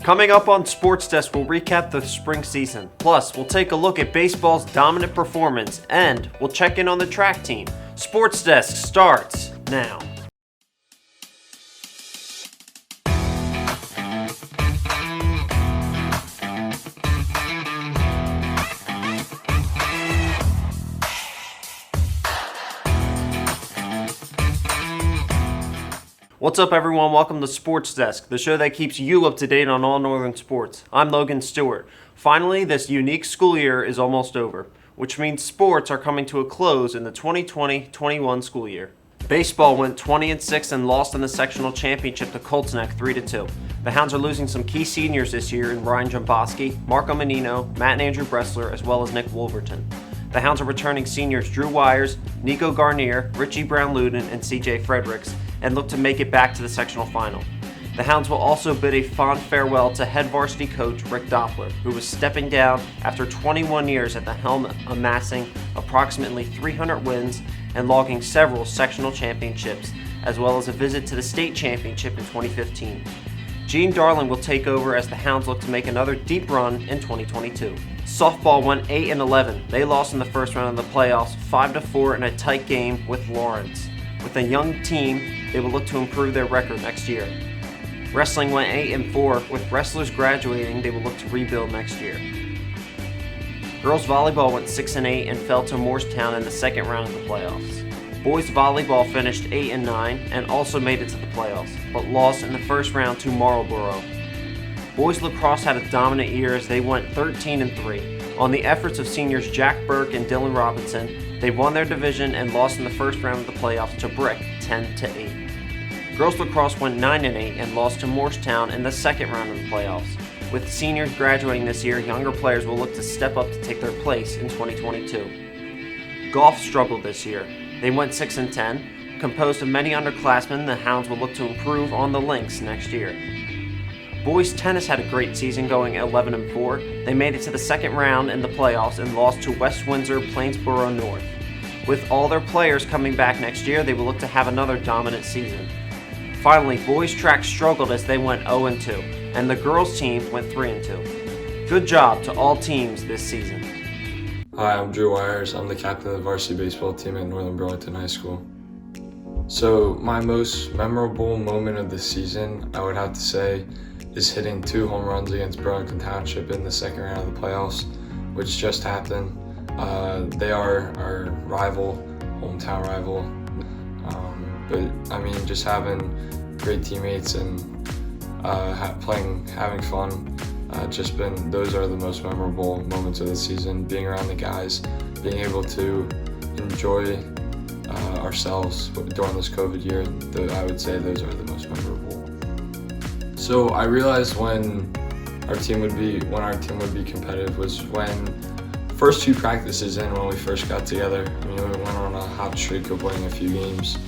Coming up on Sports Desk, we'll recap the spring season. Plus, we'll take a look at baseball's dominant performance, and we'll check in on the track team. Sports Desk starts now. What's up, everyone? Welcome to Sports Desk, the show that keeps you up to date on all Northern sports. I'm Logan Stewart. Finally, this unique school year is almost over, which means sports are coming to a close in the 2020-21 school year. Baseball went 20-6 and lost in the sectional championship to Colts Neck 3-2. The Hounds are losing some key seniors this year in Ryan Jumboski, Marco Menino, Matt and Andrew Bressler, as well as Nick Wolverton. The Hounds are returning seniors Drew Wires, Nico Garnier, Richie Brown-Luden, and CJ Fredericks, and look to make it back to the sectional final. The Hounds will also bid a fond farewell to head varsity coach Rick Doppler, who was stepping down after 21 years at the helm, amassing approximately 300 wins and logging several sectional championships, as well as a visit to the state championship in 2015. Gene Darling will take over as the Hounds look to make another deep run in 2022. Softball went 8-11. They lost in the first round of the playoffs, 5-4 in a tight game with Lawrence. With a young team, they will look to improve their record next year. Wrestling went 8-4. With wrestlers graduating, they will look to rebuild next year. Girls volleyball went 6-8 and fell to Morristown in the second round of the playoffs. Boys volleyball finished 8-9 and also made it to the playoffs, but lost in the first round to Marlboro. Boys lacrosse had a dominant year as they went 13-3. On the efforts of seniors Jack Burke and Dylan Robinson, they won their division and lost in the first round of the playoffs to Brick 10-8. Girls lacrosse went 9-8 and lost to Morristown in the second round of the playoffs. With seniors graduating this year, younger players will look to step up to take their place in 2022. Golf struggled this year. They went 6-10. Composed of many underclassmen, the Hounds will look to improve on the links next year. Boys tennis had a great season, going 11-4. They made it to the second round in the playoffs and lost to West Windsor Plainsboro North. With all their players coming back next year, they will look to have another dominant season. Finally, boys track struggled as they went 0-2, and the girls team went 3-2. Good job to all teams this season. Hi, I'm Drew Wires. I'm the captain of the varsity baseball team at Northern Burlington High School. So my most memorable moment of the season, I would have to say, is hitting 2 home runs against Burlington Township in the second round of the playoffs, which just happened. They are our rival, hometown rival. But I mean, just having great teammates and having fun. Those are the most memorable moments of the season. Being around the guys, being able to enjoy ourselves during this COVID year. I would say those are the most memorable. So I realized when our team would be competitive was when first 2 practices in, when we first got together. I mean, we went on a hot streak of winning a few games.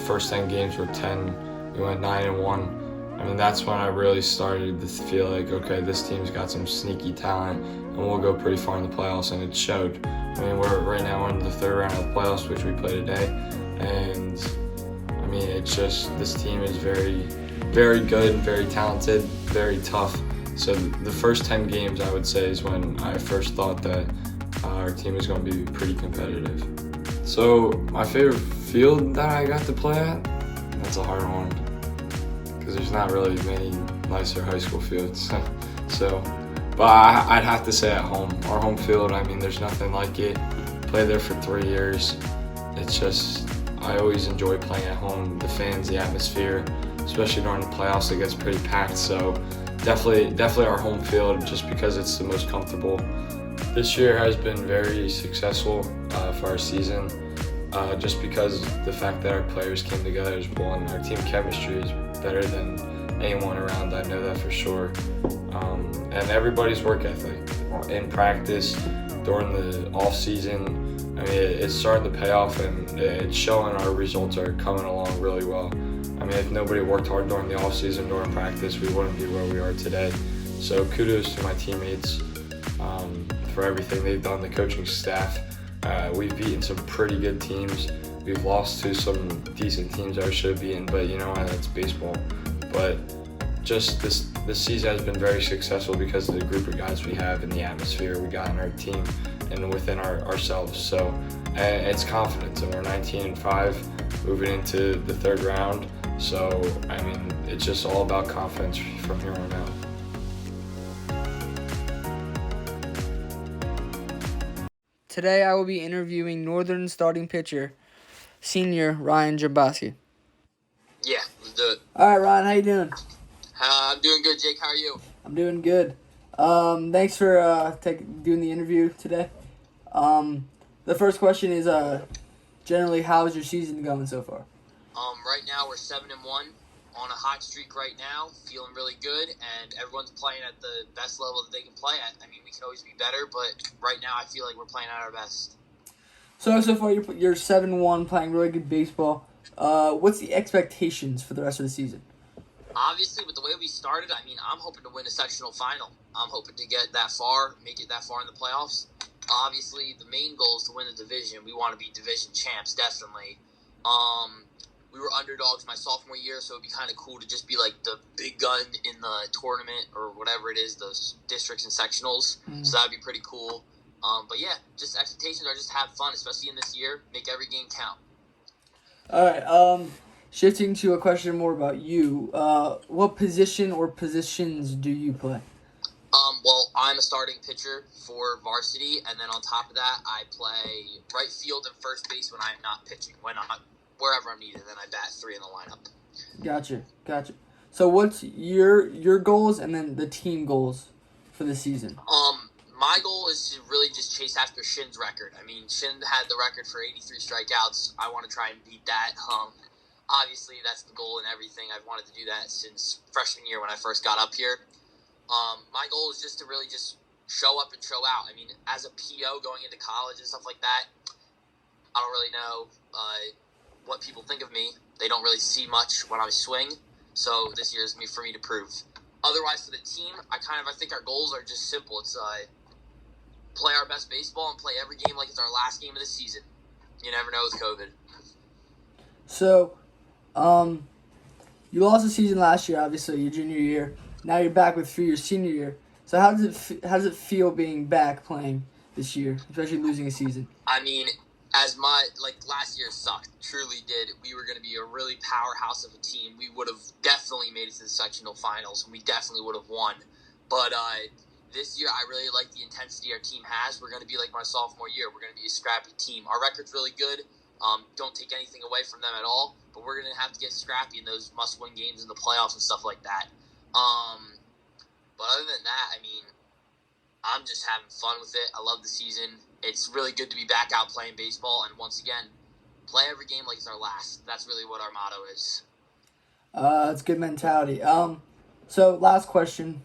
First 10 games were 10. We went 9-1. I mean, that's when I really started to feel like, okay, this team's got some sneaky talent and we'll go pretty far in the playoffs, and it showed. I mean, we're right now in the third round of the playoffs, which we play today, and I mean, it's just, this team is very, very good, very talented, very tough. So the first 10 games, I would say, is when I first thought that our team was going to be pretty competitive. So my favorite field that I got to play at, that's a hard one, because there's not really many nicer high school fields. But I'd have to say at home. Our home field, I mean, there's nothing like it. Played there for 3 years. It's just, I always enjoy playing at home. The fans, the atmosphere, especially during the playoffs, it gets pretty packed. So definitely our home field, just because it's the most comfortable. This year has been very successful for our season, just because the fact that our players came together as one. Our team chemistry is better than anyone around, I know that for sure. And everybody's work ethic in practice, during the off season, I mean, it's starting to pay off, and it's showing. Our results are coming along really well. I mean, if nobody worked hard during the off season, during practice, we wouldn't be where we are today. So kudos to my teammates for everything they've done, the coaching staff. We've beaten some pretty good teams. We've lost to some decent teams that we should have beaten, but you know, that's baseball. But just this season has been very successful because of the group of guys we have and the atmosphere we got in our team and within ourselves. So it's confidence, and we're 19-5 moving into the third round. So I mean, it's just all about confidence from here on out. Today I will be interviewing Northern starting pitcher, senior Ryan Jambaski. Yeah, let's do it. All right, Ryan, how you doing? I'm doing good, Jake. How are you? I'm doing good. Thanks for doing the interview today. The first question is generally, how's your season going so far? Right now we're 7-1 on a hot streak right now, feeling really good, and everyone's playing at the best level that they can play at. I mean, we can always be better, but right now I feel like we're playing at our best. So far you're 7-1, playing really good baseball. What's the expectations for the rest of the season? Obviously, with the way we started, I mean, I'm hoping to win a sectional final. I'm hoping to get that far, make it that far in the playoffs. Obviously, the main goal is to win the division. We want to be division champs, definitely. We were underdogs my sophomore year, so it'd be kind of cool to just be like the big gun in the tournament or whatever it is, those districts and sectionals. So that'd be pretty cool. But yeah, just expectations are just have fun, especially in this year. Make every game count. All right. Shifting to a question more about you. What position or positions do you play? Well, I'm a starting pitcher for varsity, and then on top of that, I play right field and first base when I'm not pitching. Wherever I'm needed, then I bat 3 in the lineup. Gotcha. So what's your goals and then the team goals for the season? My goal is to really just chase after Shin's record. I mean, Shin had the record for 83 strikeouts. I want to try and beat that. Obviously, that's the goal and everything. I've wanted to do that since freshman year when I first got up here. My goal is just to really just show up and show out. I mean, as a PO going into college and stuff like that, I don't really know what people think of me. They don't really see much when I swing. So this year is for me to prove. Otherwise, for the team, I think our goals are just simple. It's play our best baseball and play every game like it's our last game of the season. You never know with COVID. So, you lost the season last year, obviously your junior year. Now you're back for your senior year. So how does it feel being back playing this year, especially losing a season? I mean, last year sucked. Truly did. We were going to be a really powerhouse of a team. We would have definitely made it to the sectional finals, and we definitely would have won. But this year, I really like the intensity our team has. We're going to be like my sophomore year. We're going to be a scrappy team. Our record's really good. Don't take anything away from them at all. But we're going to have to get scrappy in those must-win games in the playoffs and stuff like that. But other than that, I mean, I'm just having fun with it. I love the season. It's really good to be back out playing baseball. And once again, play every game like it's our last. That's really what our motto is. That's good mentality. So last question.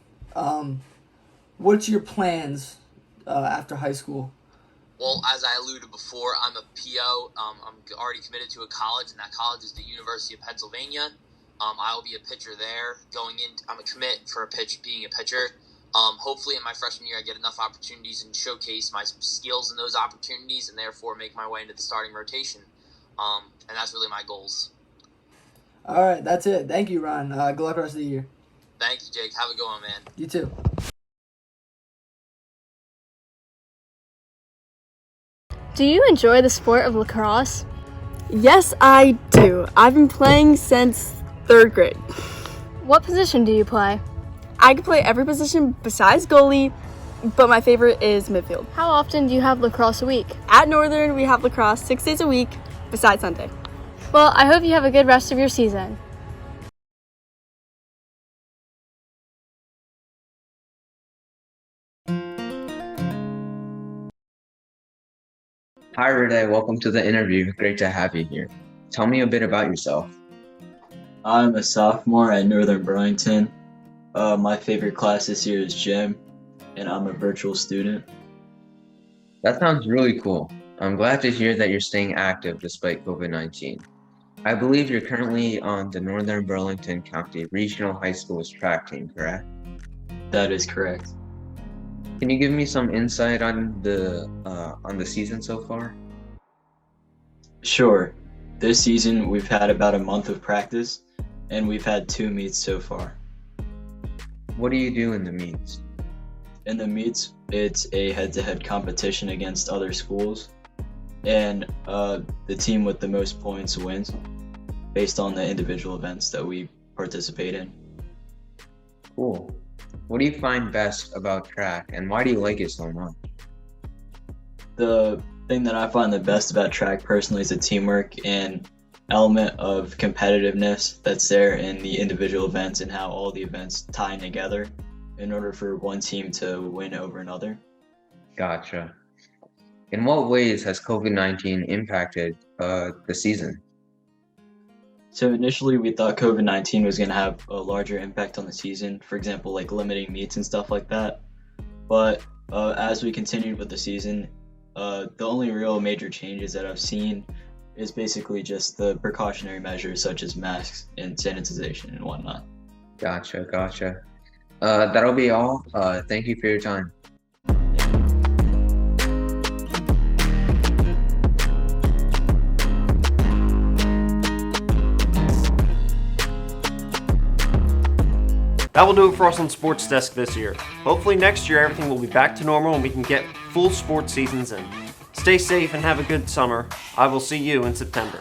What's your plans after high school? Well, as I alluded before, I'm a PO. I'm already committed to a college, and that college is the University of Pennsylvania. I'll be a pitcher there. I'm a commit for being a pitcher. Hopefully in my freshman year I get enough opportunities and showcase my skills in those opportunities and therefore make my way into the starting rotation. And that's really my goals. All right, that's it. Thank you, Ron. Good luck the rest of the year. Thank you, Jake. Have a good one, man. You too. Do you enjoy the sport of lacrosse? Yes, I do. I've been playing since 3rd grade. What position do you play? I can play every position besides goalie, but my favorite is midfield. How often do you have lacrosse a week? At Northern, we have lacrosse 6 days a week, besides Sunday. Well, I hope you have a good rest of your season. Hi, Renee. Welcome to the interview. Great to have you here. Tell me a bit about yourself. I'm a sophomore at Northern Burlington. My favorite class this year is gym, and I'm a virtual student. That sounds really cool. I'm glad to hear that you're staying active despite COVID-19. I believe you're currently on the Northern Burlington County Regional High School's track team, correct? That is correct. Can you give me some insight on the season so far? Sure. This season, we've had about a month of practice, and we've had 2 meets so far. What do you do in the meets? In the meets, it's a head-to-head competition against other schools, and the team with the most points wins based on the individual events that we participate in. Cool. What do you find best about track, and why do you like it so much? The thing that I find the best about track personally is the teamwork and element of competitiveness that's there in the individual events and how all the events tie together in order for one team to win over another. Gotcha. In what ways has COVID-19 impacted the season? So initially we thought COVID-19 was going to have a larger impact on the season, for example, like limiting meets and stuff like that. But as we continued with the season, the only real major changes that I've seen is basically just the precautionary measures such as masks and sanitization and whatnot. Gotcha. That'll be all. Thank you for your time. That will do it for us on Sports Desk this year. Hopefully next year everything will be back to normal and we can get full sports seasons in. Stay safe and have a good summer. I will see you in September.